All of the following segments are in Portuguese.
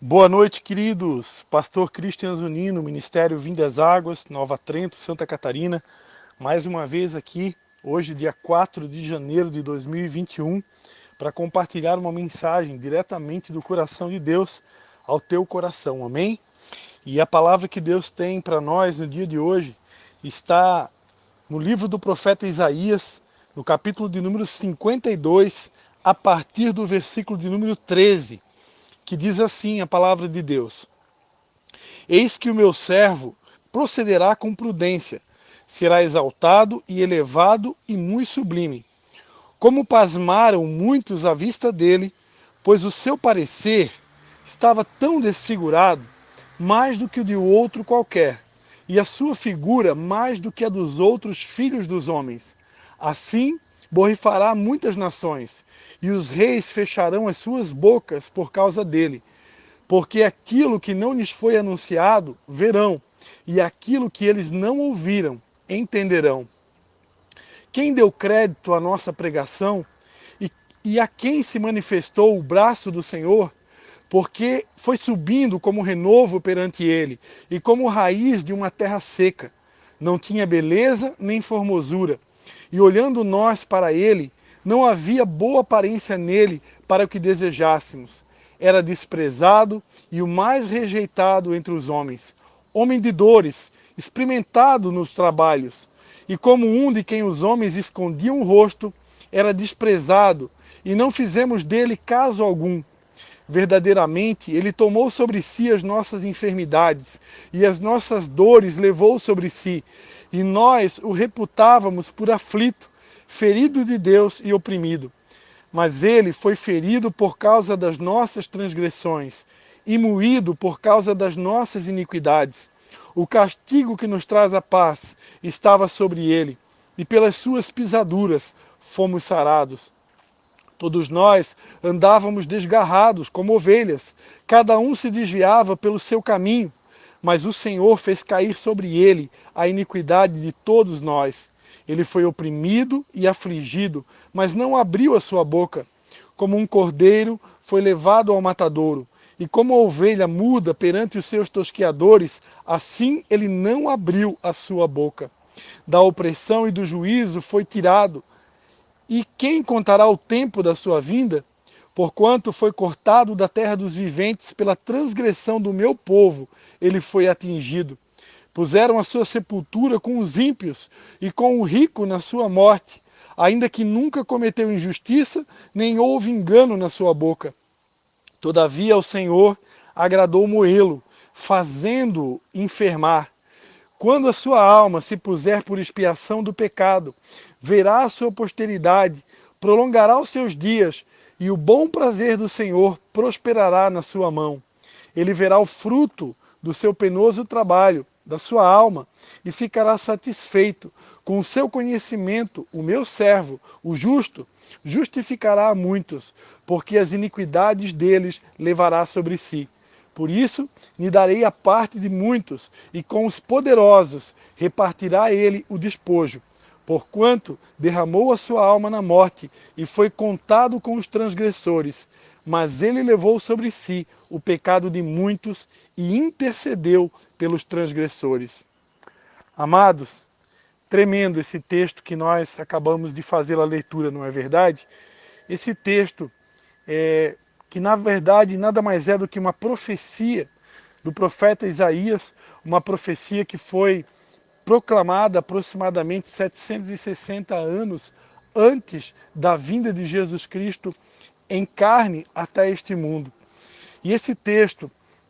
Boa noite, queridos. Pastor Cristian Zunino, Ministério Vindas Águas, Nova Trento, Santa Catarina. Mais uma vez aqui, hoje, dia 4 de janeiro de 2021, para compartilhar uma mensagem diretamente do coração de Deus ao teu coração. Amém? E a palavra que Deus tem para nós no dia de hoje está no livro do profeta Isaías, no capítulo de número 52, a partir do versículo de número 13. Que diz assim a palavra de Deus: Eis que o meu servo procederá com prudência, será exaltado e elevado e muito sublime. Como pasmaram muitos à vista dele, pois o seu parecer estava tão desfigurado, mais do que o de outro qualquer, e a sua figura mais do que a dos outros filhos dos homens. Assim borrifará muitas nações, e os reis fecharão as suas bocas por causa dele. Porque aquilo que não lhes foi anunciado, verão, e aquilo que eles não ouviram, entenderão. Quem deu crédito à nossa pregação, e a quem se manifestou o braço do Senhor, porque foi subindo como renovo perante ele, e como raiz de uma terra seca. Não tinha beleza nem formosura, e olhando nós para ele, não havia boa aparência nele para o que desejássemos. Era desprezado e o mais rejeitado entre os homens, homem de dores, experimentado nos trabalhos, e como um de quem os homens escondiam o rosto, era desprezado, e não fizemos dele caso algum. Verdadeiramente, ele tomou sobre si as nossas enfermidades, e as nossas dores levou sobre si, e nós o reputávamos por aflito, ferido de Deus e oprimido. Mas ele foi ferido por causa das nossas transgressões, e moído por causa das nossas iniquidades. O castigo que nos traz a paz estava sobre ele, e pelas suas pisaduras fomos sarados. Todos nós andávamos desgarrados como ovelhas, cada um se desviava pelo seu caminho, mas o Senhor fez cair sobre ele a iniquidade de todos nós. Ele foi oprimido e afligido, mas não abriu a sua boca. Como um cordeiro foi levado ao matadouro, e como a ovelha muda perante os seus tosqueadores, assim ele não abriu a sua boca. Da opressão e do juízo foi tirado. E quem contará o tempo da sua vinda? Porquanto foi cortado da terra dos viventes pela transgressão do meu povo, ele foi atingido. Puseram a sua sepultura com os ímpios e com o rico na sua morte, ainda que nunca cometeu injustiça, nem houve engano na sua boca. Todavia ao Senhor agradou moê-lo, fazendo-o enfermar. Quando a sua alma se puser por expiação do pecado, verá a sua posteridade, prolongará os seus dias, e o bom prazer do Senhor prosperará na sua mão. Ele verá o fruto do seu penoso trabalho, da sua alma, e ficará satisfeito. Com o seu conhecimento, o meu servo, o justo, justificará a muitos, porque as iniquidades deles levará sobre si. Por isso, lhe darei a parte de muitos, e com os poderosos repartirá ele o despojo. Porquanto derramou a sua alma na morte, e foi contado com os transgressores. Mas ele levou sobre si o pecado de muitos, e intercedeu pelos transgressores. Amados, tremendo esse texto que nós acabamos de fazer a leitura, não é verdade? Esse texto que na verdade nada mais é do que uma profecia do profeta Isaías, uma profecia que foi proclamada aproximadamente 760 anos antes da vinda de Jesus Cristo em carne até este mundo. E esse texto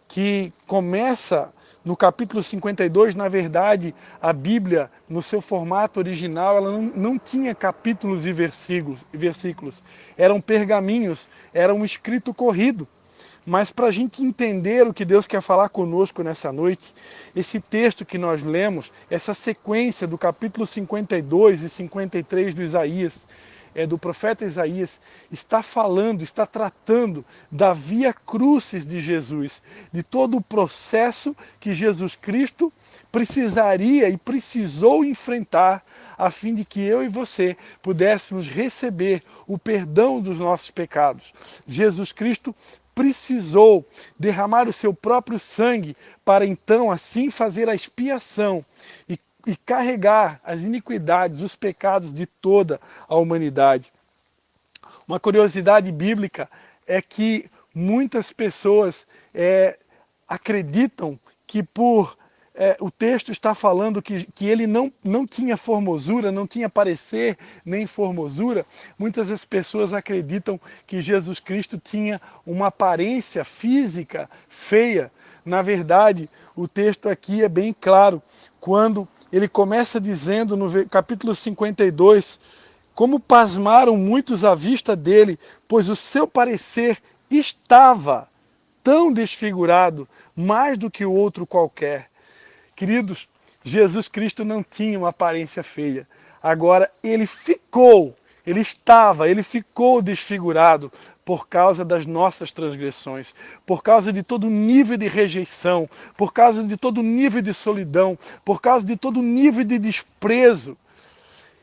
que começa no capítulo 52, na verdade, a Bíblia, no seu formato original, ela não tinha capítulos e versículos. Eram pergaminhos, era um escrito corrido. Mas para a gente entender o que Deus quer falar conosco nessa noite, esse texto que nós lemos, essa sequência do capítulo 52 e 53 do Isaías, do profeta Isaías, está falando, está tratando da via crucis de Jesus, de todo o processo que Jesus Cristo precisaria e precisou enfrentar a fim de que eu e você pudéssemos receber o perdão dos nossos pecados. Jesus Cristo precisou derramar o seu próprio sangue para então assim fazer a expiação e carregar as iniquidades, os pecados de toda a humanidade. Uma curiosidade bíblica é que muitas pessoas acreditam que o texto está falando que ele não tinha formosura, não tinha parecer nem formosura. Muitas das pessoas acreditam que Jesus Cristo tinha uma aparência física feia. Na verdade, o texto aqui é bem claro, quando ele começa dizendo no capítulo 52, como pasmaram muitos à vista dele, pois o seu parecer estava tão desfigurado, mais do que o outro qualquer. Queridos, Jesus Cristo não tinha uma aparência feia. Agora, ele ficou desfigurado por causa das nossas transgressões, por causa de todo nível de rejeição, por causa de todo nível de solidão, por causa de todo nível de desprezo.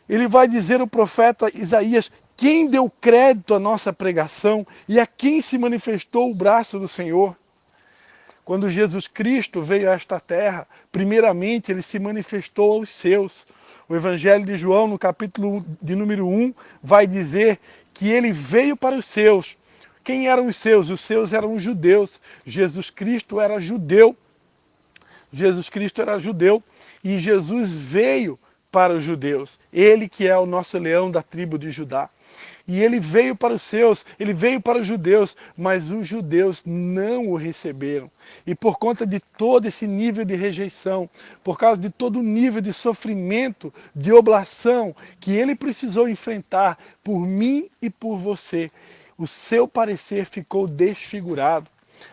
Ele vai dizer o profeta Isaías, quem deu crédito à nossa pregação e a quem se manifestou o braço do Senhor? Quando Jesus Cristo veio a esta terra, primeiramente ele se manifestou aos seus. O Evangelho de João, no capítulo de número 1, vai dizer que ele veio para os seus. Quem eram os seus? Os seus eram os judeus. Jesus Cristo era judeu. Jesus Cristo era judeu e Jesus veio para os judeus. Ele que é o nosso leão da tribo de Judá. E ele veio para os seus, ele veio para os judeus, mas os judeus não o receberam. E por conta de todo esse nível de rejeição, por causa de todo o nível de sofrimento, de oblação que ele precisou enfrentar por mim e por você, o seu parecer ficou desfigurado.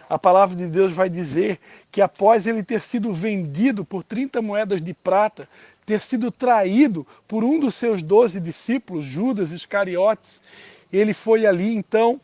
A palavra de Deus vai dizer que após ele ter sido vendido por 30 moedas de prata, ter sido traído por um dos seus 12 discípulos, Judas Iscariotes, ele foi ali então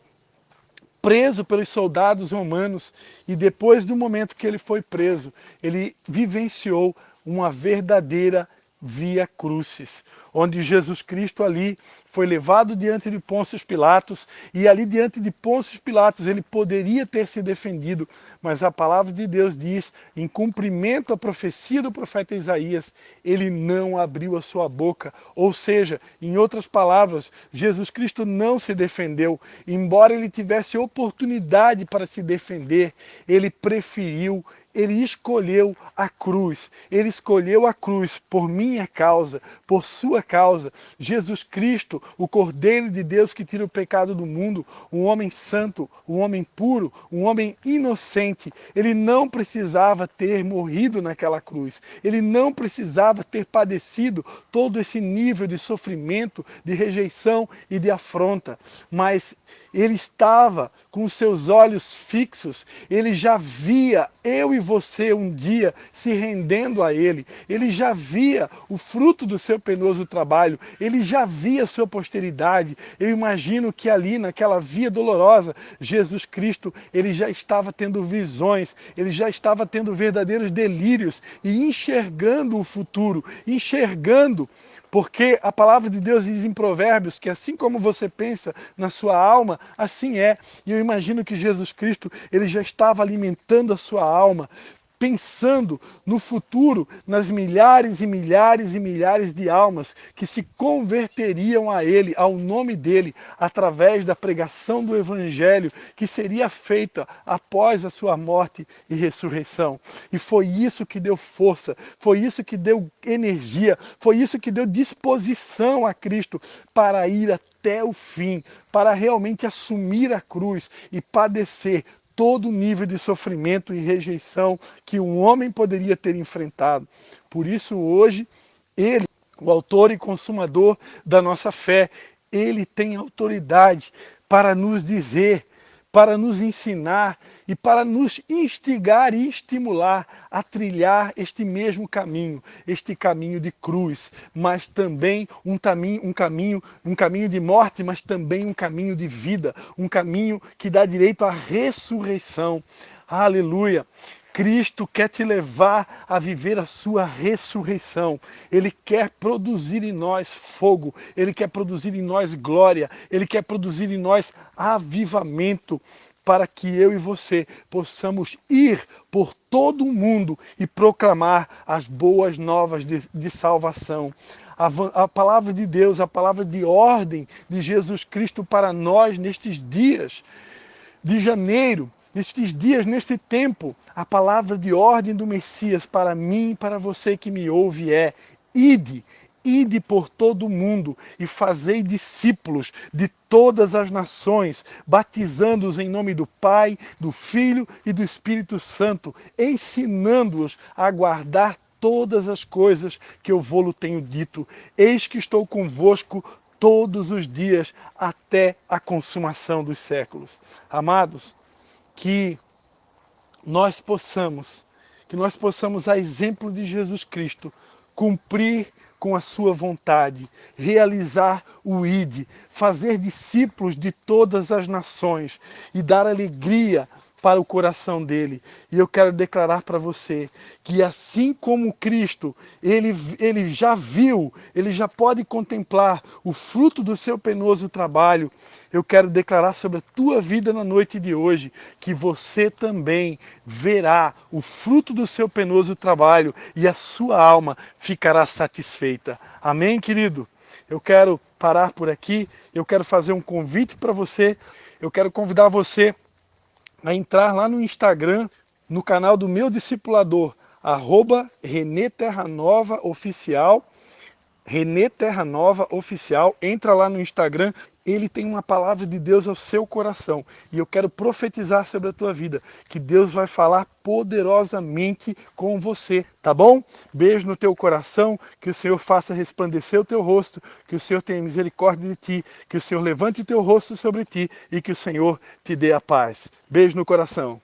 preso pelos soldados romanos e depois do momento que ele foi preso, ele vivenciou uma verdadeira via crucis, onde Jesus Cristo ali foi levado diante de Pôncio Pilatos e ali diante de Pôncio Pilatos ele poderia ter se defendido, mas a palavra de Deus diz, em cumprimento à profecia do profeta Isaías, ele não abriu a sua boca, ou seja, em outras palavras, Jesus Cristo não se defendeu, embora ele tivesse oportunidade para se defender, ele preferiu, ele escolheu a cruz por minha causa, por sua causa. Jesus Cristo, o Cordeiro de Deus que tira o pecado do mundo, um homem santo, um homem puro, um homem inocente, ele não precisava ter morrido naquela cruz, ele não precisava ter padecido todo esse nível de sofrimento, de rejeição e de afronta, mas ele estava com os seus olhos fixos, ele já via eu e você um dia se rendendo a ele, ele já via o fruto do seu penoso trabalho, ele já via a sua posteridade. Eu imagino que ali naquela via dolorosa, Jesus Cristo, ele já estava tendo visões, ele já estava tendo verdadeiros delírios e enxergando o futuro, porque a palavra de Deus diz em Provérbios que assim como você pensa na sua alma, assim é. E eu imagino que Jesus Cristo, ele já estava alimentando a sua alma, pensando no futuro, nas milhares e milhares e milhares de almas que se converteriam a ele, ao nome dele, através da pregação do Evangelho que seria feita após a sua morte e ressurreição. E foi isso que deu força, foi isso que deu energia, foi isso que deu disposição a Cristo para ir até o fim, para realmente assumir a cruz e padecer todo o nível de sofrimento e rejeição que um homem poderia ter enfrentado. Por isso hoje, ele, o autor e consumador da nossa fé, ele tem autoridade para nos dizer, para nos ensinar e para nos instigar e estimular a trilhar este mesmo caminho, este caminho de cruz, mas também um caminho de morte, mas também um caminho de vida, um caminho que dá direito à ressurreição. Aleluia! Cristo quer te levar a viver a sua ressurreição. Ele quer produzir em nós fogo, Ele quer produzir em nós glória, Ele quer produzir em nós avivamento. para que eu e você possamos ir por todo o mundo e proclamar as boas novas de salvação. A palavra de Deus, a palavra de ordem de Jesus Cristo para nós nestes dias de janeiro, nestes dias, neste tempo, a palavra de ordem do Messias para mim e para você que me ouve é: ide. Ide por todo o mundo e fazei discípulos de todas as nações, batizando-os em nome do Pai, do Filho e do Espírito Santo, ensinando-os a guardar todas as coisas que eu vou-lo tenho dito. Eis que estou convosco todos os dias até a consumação dos séculos. Amados, que nós possamos, a exemplo de Jesus Cristo, cumprir com a sua vontade, realizar o ID, fazer discípulos de todas as nações e dar alegria para o coração dele. E eu quero declarar para você que assim como Cristo, ele já viu, ele já pode contemplar o fruto do seu penoso trabalho. Eu quero declarar sobre a tua vida na noite de hoje, que você também verá o fruto do seu penoso trabalho e a sua alma ficará satisfeita. Amém, querido? Eu quero parar por aqui, eu quero fazer um convite para você, eu quero convidar você a entrar lá no Instagram, no canal do meu discipulador, @RenéTerraNovaOficial, Renê Terra Nova Oficial, entra lá no Instagram, ele tem uma palavra de Deus ao seu coração. E eu quero profetizar sobre a tua vida, que Deus vai falar poderosamente com você, tá bom? Beijo no teu coração, que o Senhor faça resplandecer o teu rosto, que o Senhor tenha misericórdia de ti, que o Senhor levante o teu rosto sobre ti e que o Senhor te dê a paz. Beijo no coração.